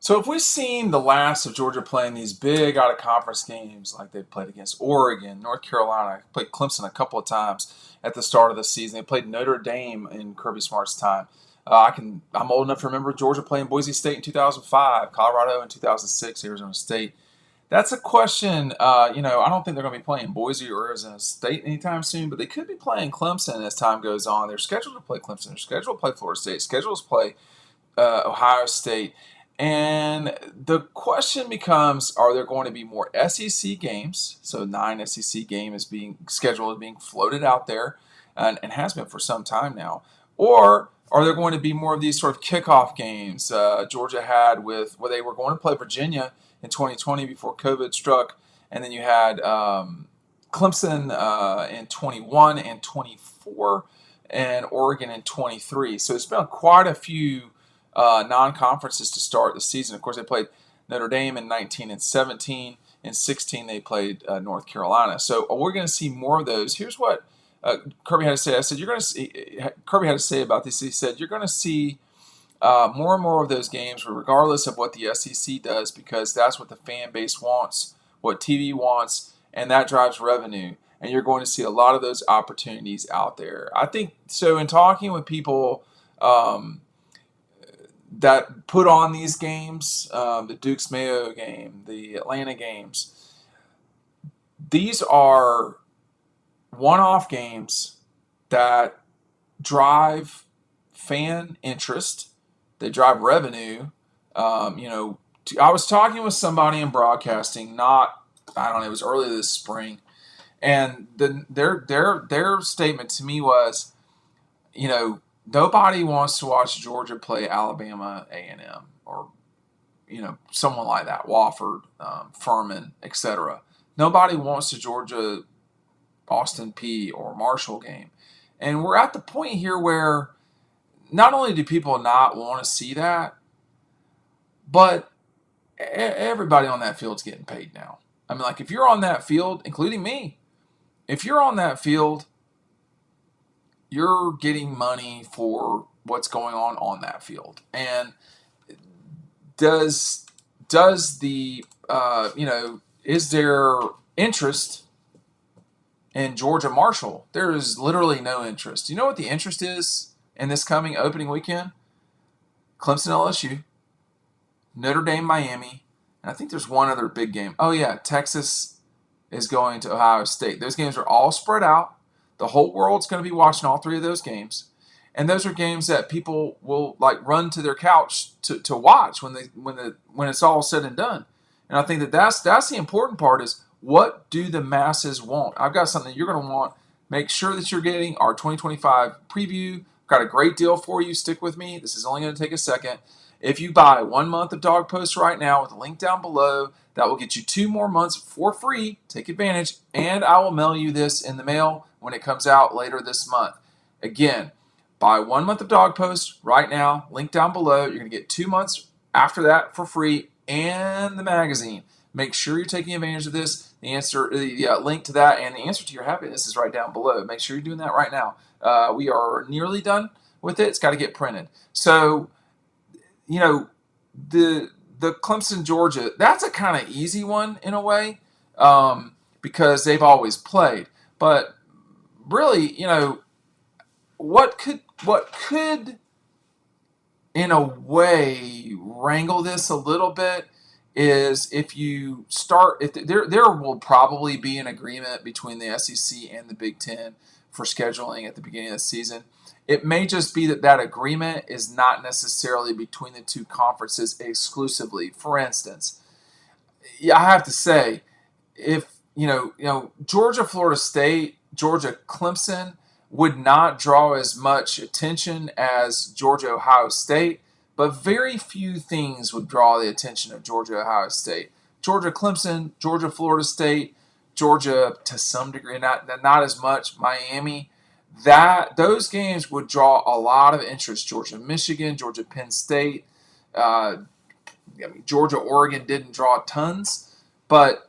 So if we've seen the last of Georgia playing these big out of conference games like they played against Oregon, North Carolina, played Clemson a couple of times at the start of the season. They played Notre Dame in Kirby Smart's time. I'm old enough to remember Georgia playing Boise State in 2005, Colorado in 2006, Arizona State. That's a question. I don't think they're going to be playing Boise or Arizona State anytime soon, but they could be playing Clemson as time goes on. They're scheduled to play Clemson. They're scheduled to play Florida State. Scheduled to play Ohio State. And the question becomes, are there going to be more SEC games? So 9 SEC game is being scheduled, being floated out there, and has been for some time now. Or are there going to be more of these sort of kickoff games Georgia had with where they were going to play Virginia in 2020 before COVID struck, and then you had Clemson in 21 and 24, and Oregon in 23. So it's been quite a few non-conferences to start the season. Of course, they played Notre Dame in 19 and 17. In 16, they played North Carolina. So we're going to see more of those. Here's what Kirby had to say. I said, you're going to see, Kirby had to say about this. He said, you're going to see more and more of those games, regardless of what the SEC does, because that's what the fan base wants, what TV wants, and that drives revenue. And you're going to see a lot of those opportunities out there. I think so. In talking with people that put on these games, the Dukes Mayo game, the Atlanta games, these are one-off games that drive fan interest. They drive revenue. I was talking with somebody in broadcasting, it was earlier this spring, and their statement to me was, nobody wants to watch Georgia play Alabama A&M or, someone like that, Wofford, Furman, etc. Nobody wants the Georgia Austin P or Marshall game. And we're at the point here where not only do people not want to see that, but everybody on that field's getting paid now. I mean, like if you're on that field, including me, if you're on that field, you're getting money for what's going on that field. And does the is there interest in Georgia Marshall? There is literally no interest. You know what the interest is in this coming opening weekend? Clemson LSU, Notre Dame Miami, and I think there's one other big game. Oh yeah, Texas is going to Ohio State. Those games are all spread out. The whole world's going to be watching all three of those games. And those are games that people will run to their couch to watch when it's all said and done. And I think that's the important part is, what do the masses want? I've got something you're going to want. Make sure that you're getting our 2025 preview. Got a great deal for you. Stick with me. This is only going to take a second. If you buy 1 month of Dawg Post right now with a link down below, that will get you 2 more months for free. Take advantage. And I will mail you this in the mail when it comes out later this month. Again, buy 1 month of Dawg Post right now. Link down below. You're going to get 2 months after that for free and the magazine. Make sure you're taking advantage of this. The link to that and the answer to your happiness is right down below. Make sure you're doing that right now. We are nearly done with it. It's got to get printed. So, the Clemson Georgia, that's a kind of easy one in a way because they've always played. But really, what could in a way wrangle this a little bit is if you start, if there will probably be an agreement between the SEC and the Big Ten for scheduling at the beginning of the season. It may just be that agreement is not necessarily between the two conferences exclusively. For instance, I have to say, if Georgia, Florida State, Georgia, Clemson would not draw as much attention as Georgia, Ohio State, but very few things would draw the attention of Georgia, Ohio State. Georgia, Clemson, Georgia, Florida State, Georgia to some degree, not as much, Miami. Those games would draw a lot of interest. Georgia, Michigan, Georgia, Penn State, Georgia, Oregon didn't draw tons, but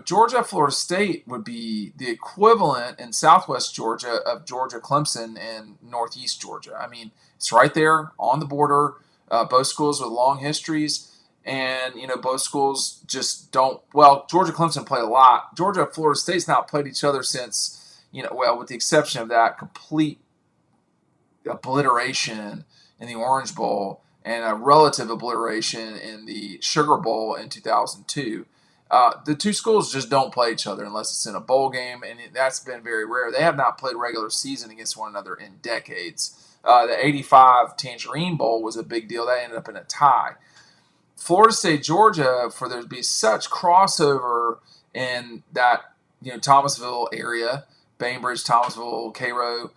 Georgia, Florida State would be the equivalent in Southwest Georgia of Georgia, Clemson, and Northeast Georgia. I mean, it's right there on the border. Both schools with long histories, And, both schools just don't. Well, Georgia Clemson played a lot. Georgia Florida State's not played each other since, well, with the exception of that complete obliteration in the Orange Bowl and a relative obliteration in the Sugar Bowl in 2002. The two schools just don't play each other unless it's in a bowl game, and that's been very rare. They have not played regular season against one another in decades. The '85 Tangerine Bowl was a big deal. That ended up in a tie. Florida State, Georgia, for there to be such crossover in that Thomasville area, Bainbridge, Thomasville, Cairo,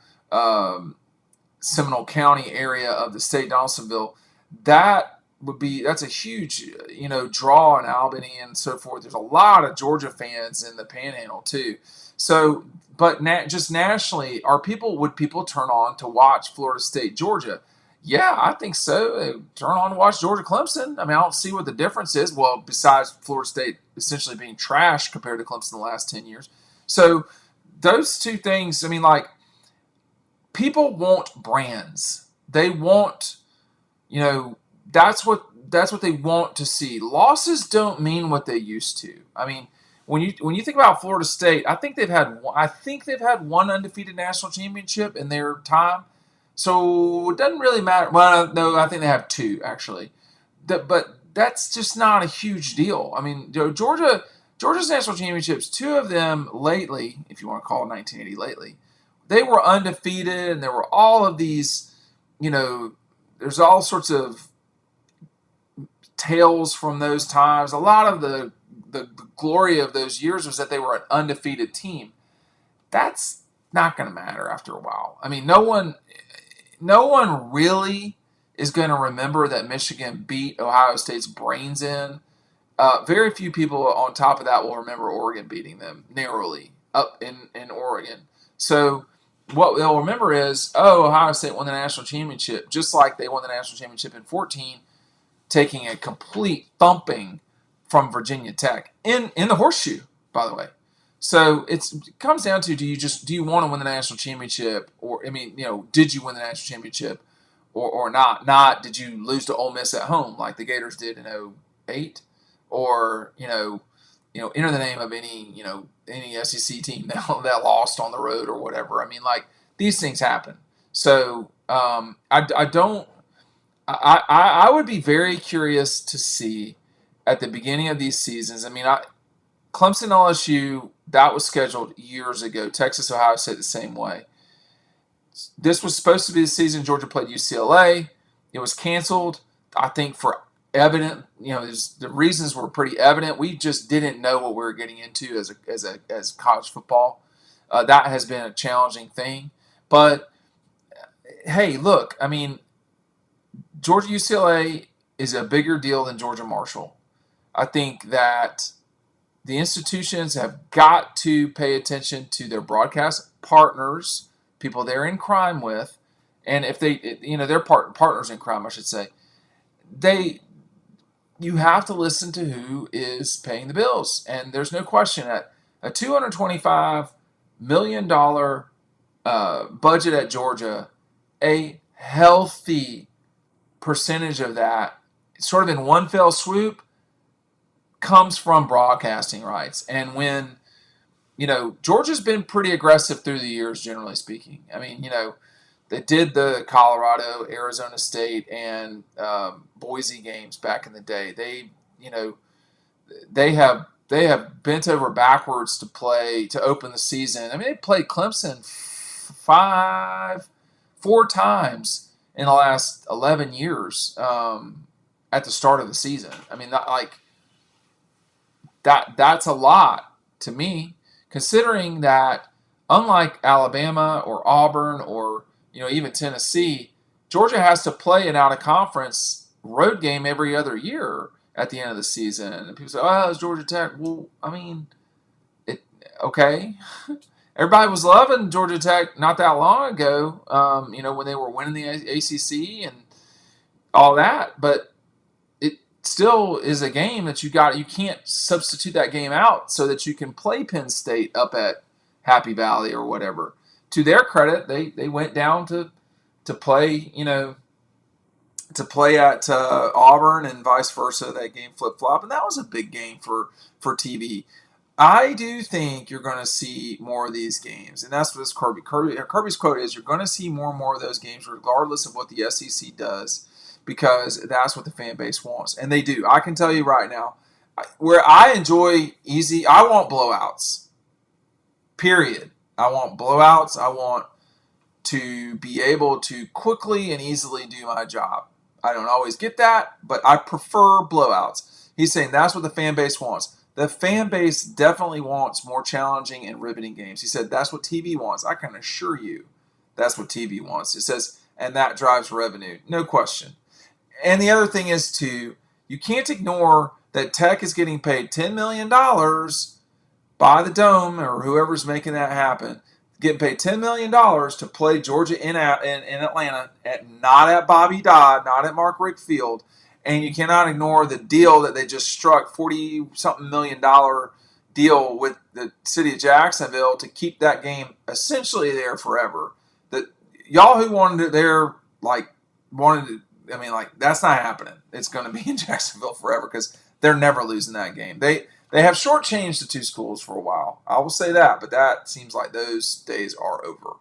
Seminole County area of the state, Donaldsonville, that's a huge draw in Albany and so forth. There's a lot of Georgia fans in the Panhandle too. So, but just nationally, would people turn on to watch Florida State, Georgia? Yeah, I think so. They turn on to watch Georgia Clemson. I mean, I don't see what the difference is. Well, besides Florida State essentially being trash compared to Clemson the last 10 years. So those two things, I mean, like, people want brands. They want, that's what they want to see. Losses don't mean what they used to. I mean, when you think about Florida State, I think they've had one undefeated national championship in their time. So it doesn't really matter. Well, no, I think they have two actually. But that's just not a huge deal. I mean, Georgia's national championships, two of them lately, if you want to call it 1980 lately, they were undefeated, and there were all of these, there's all sorts of tales from those times. A lot of the glory of those years was that they were an undefeated team. That's not going to matter after a while. I mean, no one really is going to remember that Michigan beat Ohio State's brains in. Very few people on top of that will remember Oregon beating them narrowly up in Oregon. So what they'll remember is, Ohio State won the national championship, just like they won the national championship in 2014, taking a complete thumping from Virginia Tech in the horseshoe, by the way. So it comes down to, do you want to win the national championship, or, I mean, did you win the national championship or not? Not did you lose to Ole Miss at home like the Gators did in 2008, or enter the name of any SEC team that lost on the road or whatever. I mean, like, these things happen. So I would be very curious to see at the beginning of these seasons. I mean, Clemson, LSU, that was scheduled years ago. Texas, Ohio State, the same way. This was supposed to be the season Georgia played UCLA. It was canceled, I think, for evident, the reasons were pretty evident. We just didn't know what we were getting into as college football. That has been a challenging thing. But hey, look, I mean, Georgia UCLA is a bigger deal than Georgia Marshall. I think that the institutions have got to pay attention to their broadcast partners, people they're in crime with, and if they're partners in crime, I should say. You have to listen to who is paying the bills, and there's no question that a $225 million budget at Georgia, a healthy percentage of that, sort of in one fell swoop, comes from broadcasting rights. And when, Georgia's been pretty aggressive through the years, generally speaking. I mean, they did the Colorado, Arizona State, and Boise games back in the day. They have bent over backwards to open the season. I mean, they played Clemson four times in the last 11 years at the start of the season. I mean, that's a lot to me, considering that unlike Alabama or Auburn or even Tennessee, Georgia has to play an out-of-conference road game every other year at the end of the season. And people say, "Oh, it's Georgia Tech." Well, I mean, okay. Everybody was loving Georgia Tech not that long ago, when they were winning the ACC and all that. But it still is a game that you can't substitute that game out so that you can play Penn State up at Happy Valley or whatever. To their credit, they went down to play, to play at Auburn and vice versa. That game flip flop, and that was a big game for TV. I do think you're going to see more of these games, and that's what this Kirby's quote is. You're going to see more and more of those games, regardless of what the SEC does, because that's what the fan base wants, and they do. I can tell you right now, where I enjoy easy, I want blowouts. Period. I want blowouts. I want to be able to quickly and easily do my job. I don't always get that, but I prefer blowouts. He's saying that's what the fan base wants. The fan base definitely wants more challenging and riveting games. He said that's what TV wants. I can assure you that's what TV wants. It says, and that drives revenue. No question. And the other thing is, too, you can't ignore that Tech is getting paid $10 million by the Dome or whoever's making that happen, getting paid $10 million to play Georgia in Atlanta, not at Bobby Dodd, not at Mark Richt Field. And you cannot ignore the deal that they just struck, $40-something million deal with the city of Jacksonville to keep that game essentially there forever. That y'all who wanted it there, that's not happening. It's going to be in Jacksonville forever because they're never losing that game. They have shortchanged the two schools for a while. I will say that, but that seems like those days are over.